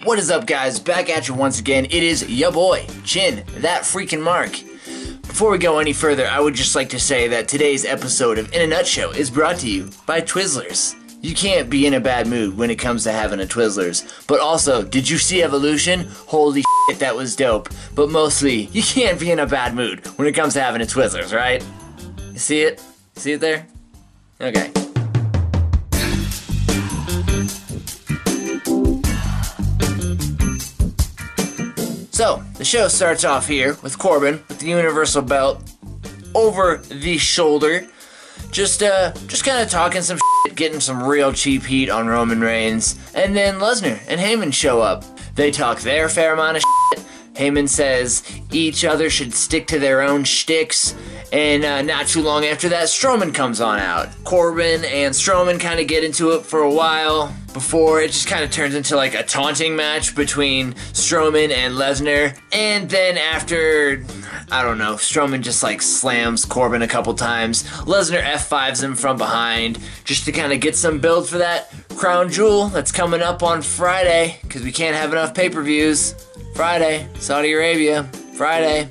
What is up, guys? Back at you once again. It is ya boy, Chin, that freaking Mark. Before we go any further, I would just like to say that today's episode of In a Nutshell is brought to you by Twizzlers. You can't be in a bad mood when it comes to having a Twizzlers. But also, did you see Evolution? Holy shit, that was dope. But mostly, you can't be in a bad mood when it comes to having a Twizzlers, right? You see it? See it there? Okay. So, the show starts off here with Corbin with the Universal Belt over the shoulder. Just kind of talking some shit, getting some real cheap heat on Roman Reigns. And then Lesnar and Heyman show up. They talk their fair amount of shit. Heyman says each other should stick to their own shticks. And not too long after that, Strowman comes on out. Corbin and Strowman kind of get into it for a while before it just kind of turns into like a taunting match between Strowman and Lesnar. And then after, I don't know, Strowman just like slams Corbin a couple times. Lesnar F5s him from behind just to kind of get some build for that crown jewel that's coming up on Friday, because we can't have enough pay-per-views. Friday, Saudi Arabia, Friday.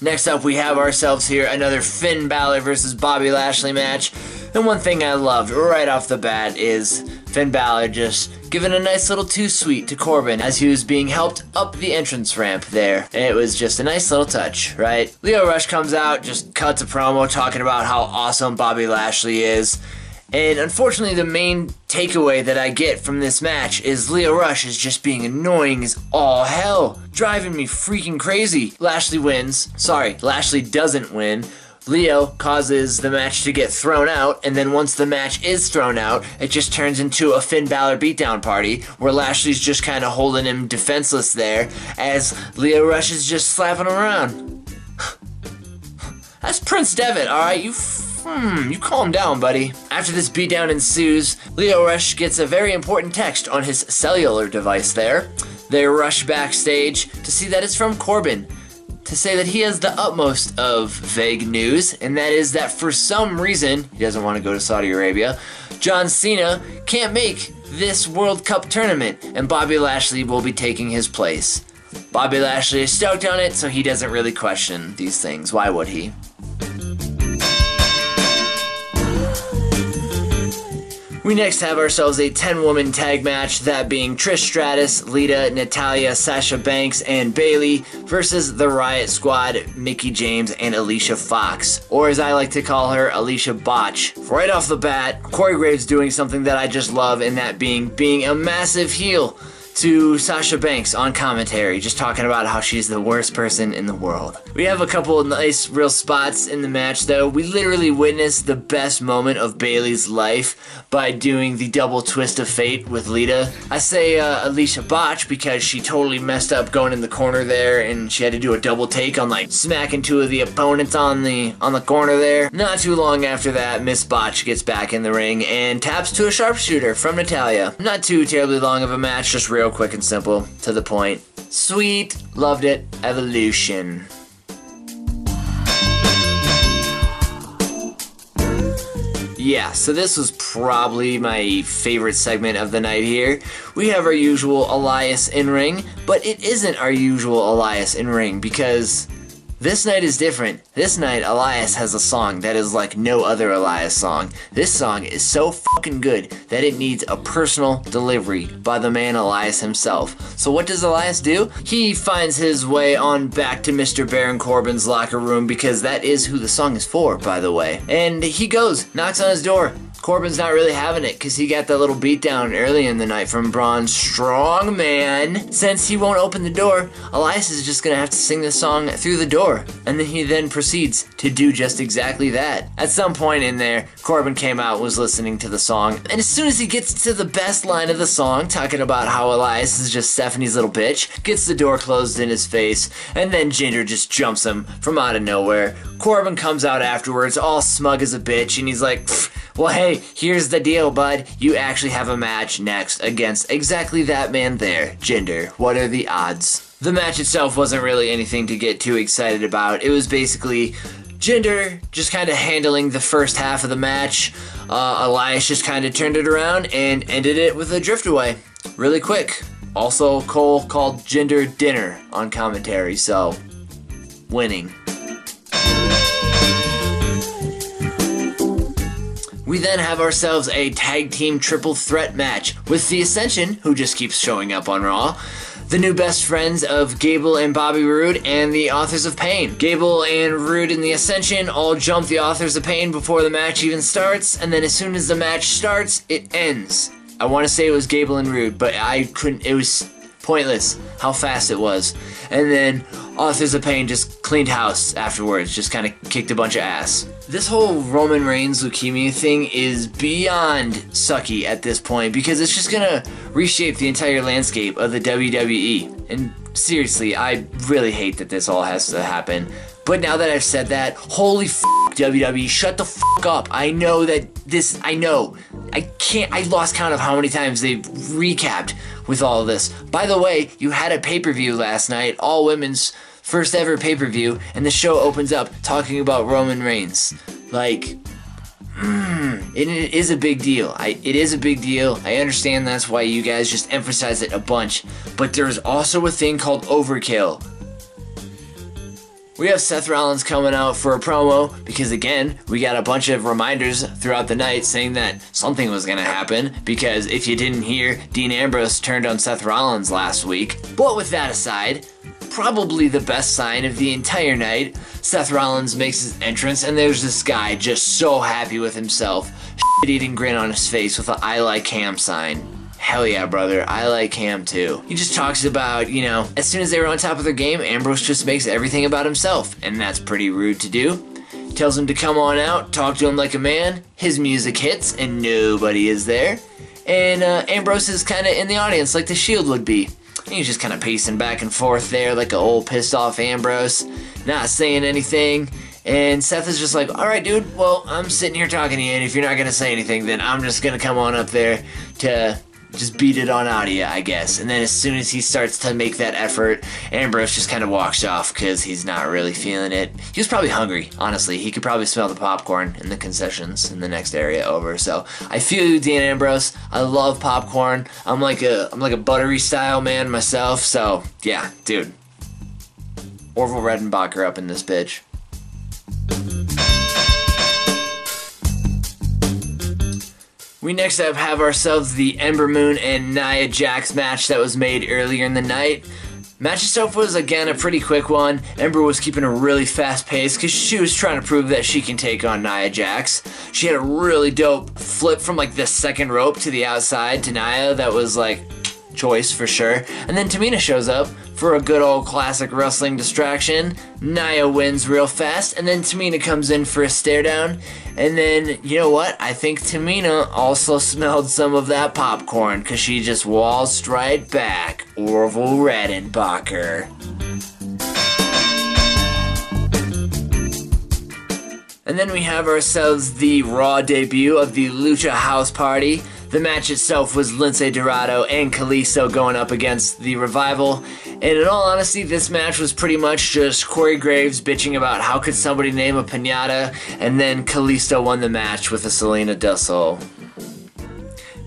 Next up, we have ourselves here another Finn Balor versus Bobby Lashley match. And one thing I loved right off the bat is Finn Balor just giving a nice little too-sweet to Corbin as he was being helped up the entrance ramp there. And it was just a nice little touch, right? Lio Rush comes out, just cuts a promo talking about how awesome Bobby Lashley is. And unfortunately, the main takeaway that I get from this match is Lio Rush is just being annoying as all hell. Driving me freaking crazy. Lashley wins. Sorry, Lashley doesn't win. Lio causes the match to get thrown out, and then once the match is thrown out, it just turns into a Finn Balor beatdown party, where Lashley's just kind of holding him defenseless there, as Lio Rush is just slapping him around. That's Prince Devitt, alright? You calm down, buddy. After this beatdown ensues, Lio Rush gets a very important text on his cellular device there. They rush backstage to see that it's from Corbin, to say that he has the utmost of vague news, and that is that for some reason, he doesn't want to go to Saudi Arabia, John Cena can't make this World Cup tournament, and Bobby Lashley will be taking his place. Bobby Lashley is stoked on it, so he doesn't really question these things. Why would he? We next have ourselves a 10-woman tag match, that being Trish Stratus, Lita, Natalya, Sasha Banks, and Bayley versus the Riott Squad, Mickie James, and Alicia Fox, or as I like to call her, Alicia Botch. Right off the bat, Corey Graves doing something that I just love, and that being a massive heel to Sasha Banks on commentary, just talking about how she's the worst person in the world. We have a couple of nice real spots in the match though. We literally witnessed the best moment of Bayley's life by doing the double twist of fate with Lita. I say Alicia Botch because she totally messed up going in the corner there, and she had to do a double take on like smacking two of the opponents on the corner there. Not too long after that, Miss Botch gets back in the ring and taps to a sharpshooter from Natalya. Not too terribly long of a match, just real quick and simple, to the point. Sweet, loved it, Evolution. Yeah, so this was probably my favorite segment of the night here. We have our usual Elias In Ring, but it isn't our usual Elias In Ring because this night is different. This night, Elias has a song that is like no other Elias song. This song is so fucking good that it needs a personal delivery by the man Elias himself. So what does Elias do? He finds his way on back to Mr. Baron Corbin's locker room, because that is who the song is for, by the way. And he goes, knocks on his door. Corbin's not really having it because he got that little beatdown early in the night from Braun Strongman. Since he won't open the door, Elias is just going to have to sing this song through the door. And then he proceeds to do just exactly that. At some point in there, Corbin came out, was listening to the song, and as soon as he gets to the best line of the song, talking about how Elias is just Stephanie's little bitch, gets the door closed in his face, and then Jinder just jumps him from out of nowhere. Corbin comes out afterwards, all smug as a bitch, and he's like, well, hey, here's the deal, bud. You actually have a match next against exactly that man there, Jinder. What are the odds? The match itself wasn't really anything to get too excited about. It was basically Jinder just kind of handling the first half of the match. Elias just kind of turned it around and ended it with a drift away. Really quick. Also, Cole called Jinder dinner on commentary, so winning. We then have ourselves a tag team triple threat match with the Ascension, who just keeps showing up on Raw, the new best friends of Gable and Bobby Roode, and the Authors of Pain. Gable and Roode and the Ascension all jump the Authors of Pain before the match even starts, and then as soon as the match starts, it ends. I want to say it was Gable and Roode, but I couldn't, it was pointless how fast it was. And then Authors of Pain just cleaned house afterwards, just kind of kicked a bunch of ass. This whole Roman Reigns leukemia thing is beyond sucky at this point because it's just gonna reshape the entire landscape of the WWE. And seriously, I really hate that this all has to happen. But now that I've said that, holy f*** WWE, shut the f*** up. I know that this, I lost count of how many times they've recapped with all of this. By the way, you had a pay-per-view last night, all women's first ever pay-per-view, and the show opens up talking about Roman Reigns. Like, it is a big deal. It is a big deal. I understand that's why you guys just emphasize it a bunch. But there's also a thing called overkill. We have Seth Rollins coming out for a promo because, again, we got a bunch of reminders throughout the night saying that something was going to happen because if you didn't hear, Dean Ambrose turned on Seth Rollins last week. But with that aside, probably the best sign of the entire night, Seth Rollins makes his entrance and there's this guy just so happy with himself, shit-eating grin on his face with an I like Cam sign. Hell yeah, brother, I like Cam too. He just talks about, you know, as soon as they were on top of their game, Ambrose just makes everything about himself, and that's pretty rude to do. Tells him to come on out, talk to him like a man, his music hits, and nobody is there. And Ambrose is kind of in the audience like the Shield would be. And he's just kind of pacing back and forth there like an old pissed off Ambrose, not saying anything. And Seth is just like, alright dude, well, I'm sitting here talking to you, and if you're not going to say anything, then I'm just going to come on up there to just beat it on out of you, I guess. And then as soon as he starts to make that effort, Ambrose just kind of walks off because he's not really feeling it. He was probably hungry, honestly. He could probably smell the popcorn in the concessions in the next area over. So I feel you, Dean Ambrose. I love popcorn. I'm like a buttery style man myself. So yeah, dude. Orville Redenbacher up in this bitch. We next up have ourselves the Ember Moon and Nia Jax match that was made earlier in the night. Match itself was, again, a pretty quick one. Ember was keeping a really fast pace because she was trying to prove that she can take on Nia Jax. She had a really dope flip from like the second rope to the outside to Nia that was like choice for sure. And then Tamina shows up for a good old classic wrestling distraction. Nia wins real fast, and then Tamina comes in for a stare down. And then, you know what? I think Tamina also smelled some of that popcorn because she just waltzed right back. Orville Redenbacher. And then we have ourselves the Raw debut of the Lucha House Party. The match itself was Lince Dorado and Kalisto going up against the Revival. And in all honesty, this match was pretty much just Corey Graves bitching about how could somebody name a piñata, and then Kalisto won the match with a Selena Del Sol.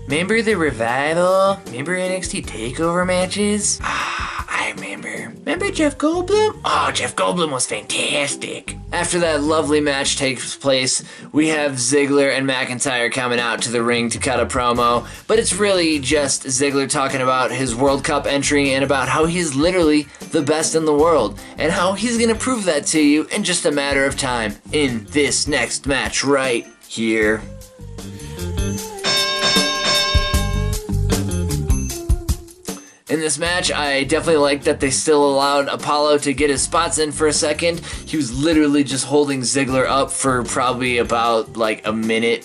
Remember the Revival? Remember NXT TakeOver matches? I remember. Remember Jeff Goldblum? Oh, Jeff Goldblum was fantastic. After that lovely match takes place, we have Ziggler and McIntyre coming out to the ring to cut a promo, but it's really just Ziggler talking about his World Cup entry and about how he's literally the best in the world, and how he's gonna prove that to you in just a matter of time in this next match right here. In this match, I definitely like that they still allowed Apollo to get his spots in for a second. He was literally just holding Ziggler up for probably about like a minute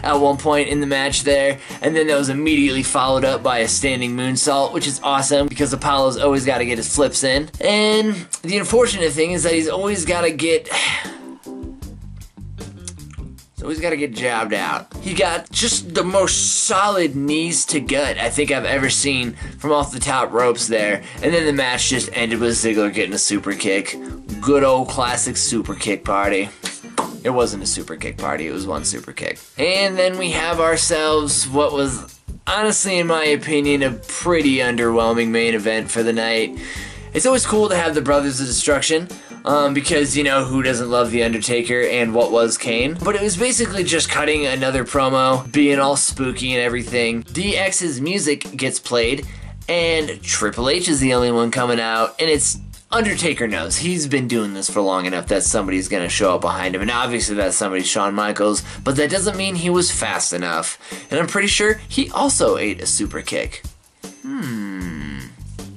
at one point in the match there. And then that was immediately followed up by a standing moonsault, which is awesome because Apollo's always got to get his flips in. And the unfortunate thing is that he's always got to get jabbed out. He got just the most solid knees to gut I think I've ever seen from off the top ropes there. And then the match just ended with Ziggler getting a super kick. good old classic super kick party. It wasn't a super kick party, it was one super kick. And then we have ourselves what was, honestly in my opinion, a pretty underwhelming main event for the night. It's always cool to have the Brothers of Destruction, because, you know, who doesn't love The Undertaker and what was Kane? But it was basically just cutting another promo, being all spooky and everything. DX's music gets played, and Triple H is the only one coming out, and it's Undertaker knows. He's been doing this for long enough that somebody's gonna show up behind him, and obviously that somebody's Shawn Michaels, but that doesn't mean he was fast enough. And I'm pretty sure he also ate a super kick.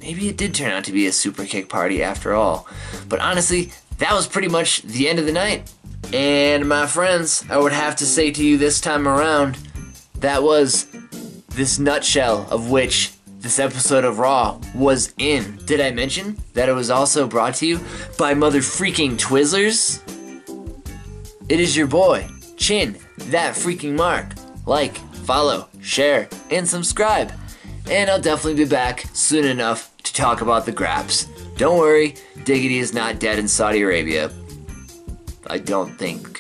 Maybe it did turn out to be a super kick party after all. But honestly, that was pretty much the end of the night. And my friends, I would have to say to you this time around, that was this nutshell of which this episode of Raw was in. Did I mention that it was also brought to you by mother freaking Twizzlers? It is your boy, Chin, that freaking Mark. Like, follow, share, and subscribe. And I'll definitely be back soon enough to talk about the graps. Don't worry, Diggity is not dead in Saudi Arabia. I don't think.